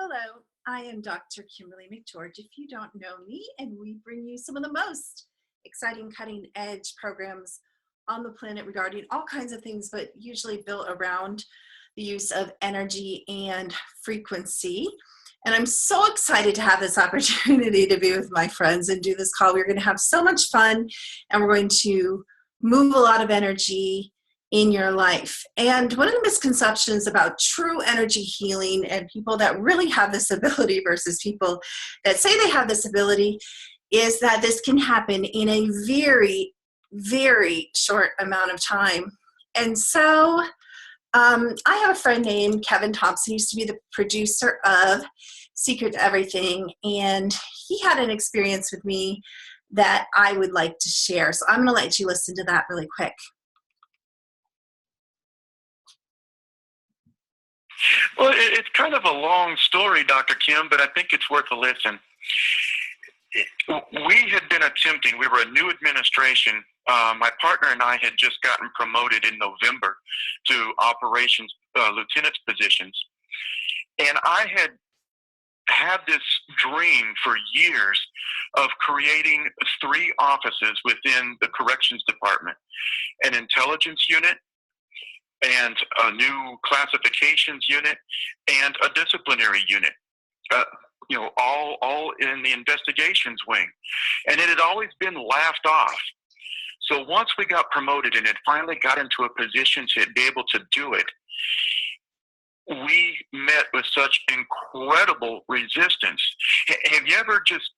Hello, I am Dr. Kimberly McGeorge. If you don't know me, and we bring you some of the most exciting cutting edge programs on the planet regarding all kinds of things, but usually built around the use of energy and frequency. And I'm so excited to have this opportunity to be with my friends and do this call. We're going to have so much fun, and we're going to move a lot of energy in your life. And one of the misconceptions about true energy healing and people that really have this ability versus people that say they have this ability is that this can happen in a very, very short amount of time. And so I have a friend named Kevin Thompson. He used to be the producer of Secret to Everything, and he had an experience with me that I would like to share. So I'm going to let you listen to that really quick. Well, it's kind of a long story, Dr. Kim, but I think it's worth a listen. We had been attempting, we were a new administration. My partner and I had just gotten promoted in November to operations lieutenant's positions. And I had this dream for years of creating 3 offices within the corrections department, an intelligence unit, and a new classifications unit, and a disciplinary unit, all in the investigations wing. And it had always been laughed off. So once we got promoted and it finally got into a position to be able to do it, we met with such incredible resistance. Have you ever just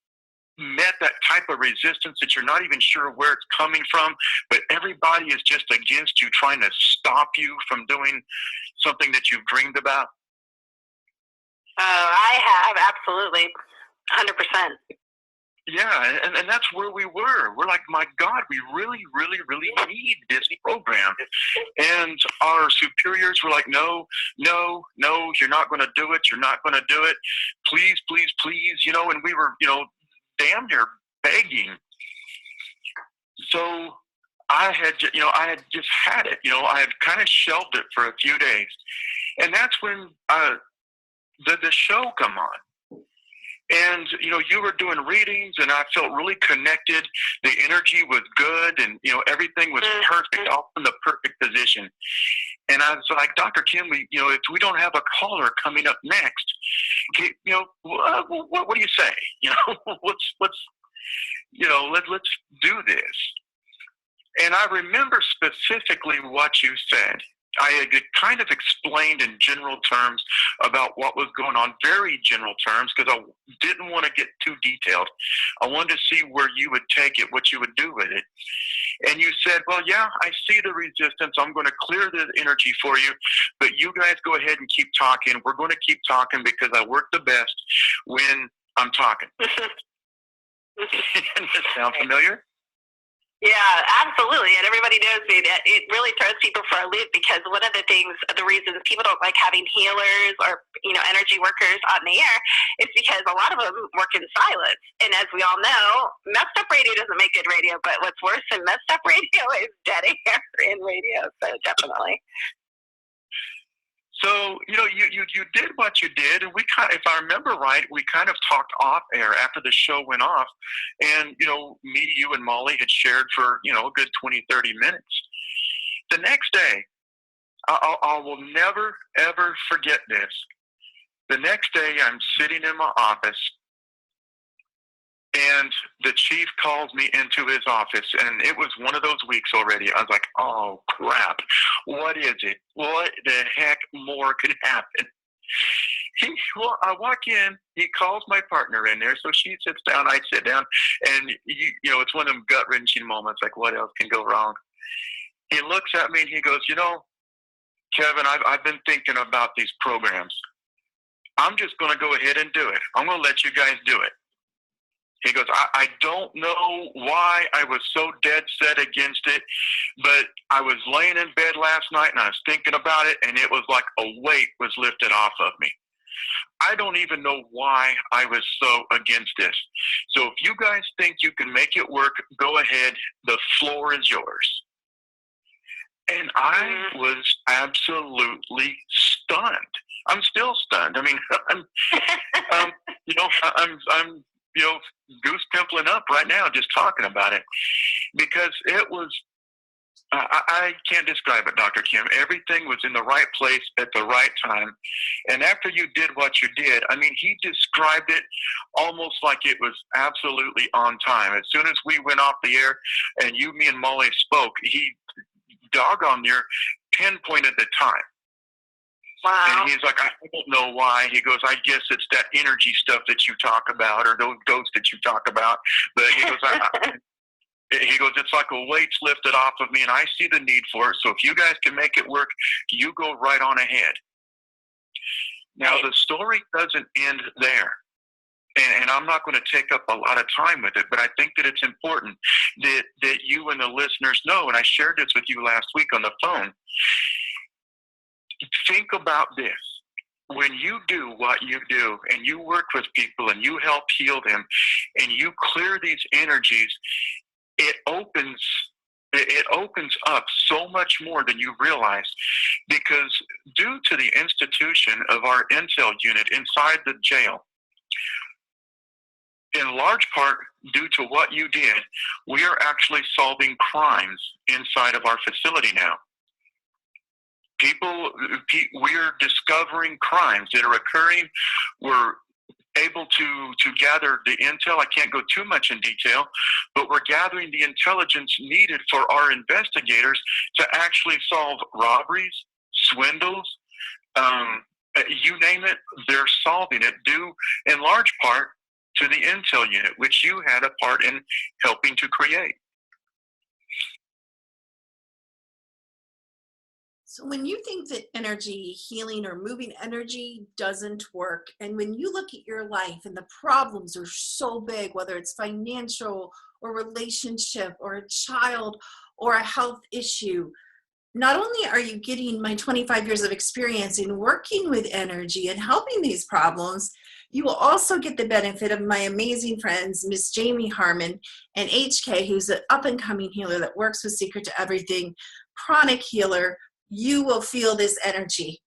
met that type of resistance that you're not even sure where it's coming from, but everybody is just against you, trying to stop you from doing something that you've dreamed about? I have, absolutely, 100%. Yeah, and that's where we were. We're like, my God, we really, really, really need this program. And our superiors were like, no, you're not going to do it. You're not going to do it. Please, please, please, and we were, damn near begging. So I had just had it. I had kind of shelved it for a few days. And that's when the show come on. And, you were doing readings, and I felt really connected. The energy was good, and, everything was perfect, all in the perfect position. And I was like, Dr. Kim, if we don't have a caller coming up next, what do you say? Let's do this. And I remember specifically what you said. I had kind of explained in general terms about what was going on, very general terms, because I didn't want to get too detailed. I wanted to see where you would take it, what you would do with it. And you said, well, yeah, I see the resistance. I'm going to clear the energy for you, but you guys go ahead and keep talking. We're going to keep talking because I work the best when I'm talking. Does this sound familiar? Yeah, absolutely. And everybody knows me that it really throws people for a loop, because one of the reasons people don't like having healers or, energy workers on the air is because a lot of them work in silence. And as we all know, messed up radio doesn't make good radio, but what's worse than messed up radio is dead air in radio. So definitely. So, you did what you did, and we if I remember right, we kind of talked off air after the show went off, and, me, you, and Molly had shared for, a good 20, 30 minutes. The next day, I will never, ever forget this. The next day, I'm sitting in my office, and the chief calls me into his office, and it was one of those weeks already. I was like, oh, crap. What is it? What the heck more could happen? I walk in, he calls my partner in there, so she sits down, I sit down, and, it's one of them gut-wrenching moments, like, what else can go wrong? He looks at me, and he goes, Kevin, I've been thinking about these programs. I'm just going to go ahead and do it. I'm going to let you guys do it. He goes, I don't know why I was so dead set against it, but I was laying in bed last night and I was thinking about it, and it was like a weight was lifted off of me. I don't even know why I was so against this. So if you guys think you can make it work, go ahead. The floor is yours. And I was absolutely stunned. I'm still stunned. I mean, I'm goose pimpling up right now just talking about it, because it was. I can't describe it, Dr. Kim. Everything was in the right place at the right time. And after you did what you did, I mean, he described it almost like it was absolutely on time. As soon as we went off the air and me and Molly spoke, he doggone near pinpointed the time. Wow. And he's like, I don't know why. He goes, I guess it's that energy stuff that you talk about, or those ghosts that you talk about. But he goes, it's like a weight's lifted off of me, and I see the need for it. So if you guys can make it work, you go right on ahead. Now, the story doesn't end there. And I'm not going to take up a lot of time with it, but I think that it's important that you and the listeners know, and I shared this with you last week on the phone. Think about this. When you do what you do and you work with people and you help heal them and you clear these energies, it opens up so much more than you realize, because due to the institution of our intel unit inside the jail, in large part due to what you did, we are actually solving crimes inside of our facility now. We're discovering crimes that are occurring. We're able to gather the intel. I can't go too much in detail, but we're gathering the intelligence needed for our investigators to actually solve robberies, swindles, you name it, they're solving it due in large part to the intel unit, which you had a part in helping to create. So when you think that energy healing or moving energy doesn't work, and when you look at your life and the problems are so big, whether it's financial or relationship or a child or a health issue, not only are you getting my 25 years of experience in working with energy and helping these problems, you will also get the benefit of my amazing friends, Miss Jamie Harmon and HK, who's an up-and-coming healer that works with Secret to Everything, chronic healer. You will feel this energy.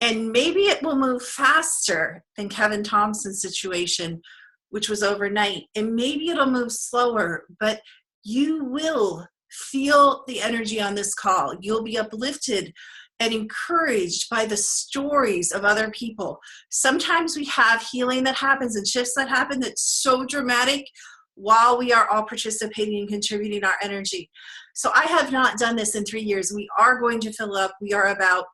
And maybe it will move faster than Kevin Thompson's situation, which was overnight. And maybe it'll move slower, but you will feel the energy on this call. You'll be uplifted and encouraged by the stories of other people. Sometimes we have healing that happens and shifts that happen that's so dramatic while we are all participating and contributing our energy. So I have not done this in 3 years. We are going to fill up. We are about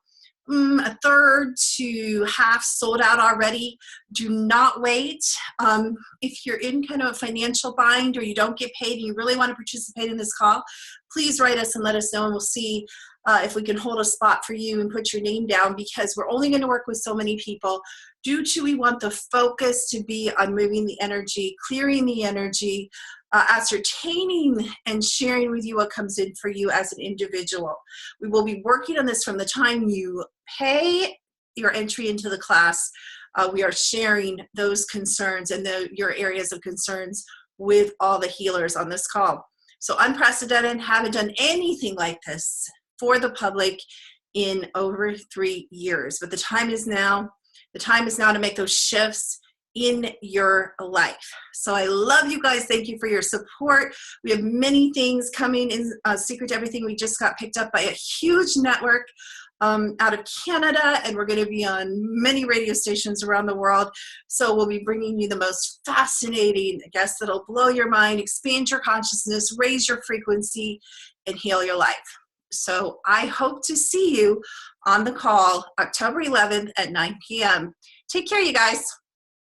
a third to half sold out already. Do not wait. If you're in kind of a financial bind or you don't get paid and you really want to participate in this call, please write us and let us know, and we'll see if we can hold a spot for you and put your name down, because we're only going to work with so many people due to we want the focus to be on moving the energy, clearing the energy, ascertaining and sharing with you what comes in for you as an individual. We will be working on this from the time you pay your entry into the class. We are sharing those concerns and your areas of concerns with all the healers on this call. So unprecedented, haven't done anything like this for the public in over 3 years. But the time is now. The time is now to make those shifts in your life. So I love you guys. Thank you for your support. We have many things coming in Secret to Everything. We just got picked up by a huge network out of Canada, and we're going to be on many radio stations around the world. So we'll be bringing you the most fascinating guests that'll blow your mind, expand your consciousness, raise your frequency, and heal your life. So I hope to see you on the call October 11th at 9 p.m. Take care, you guys.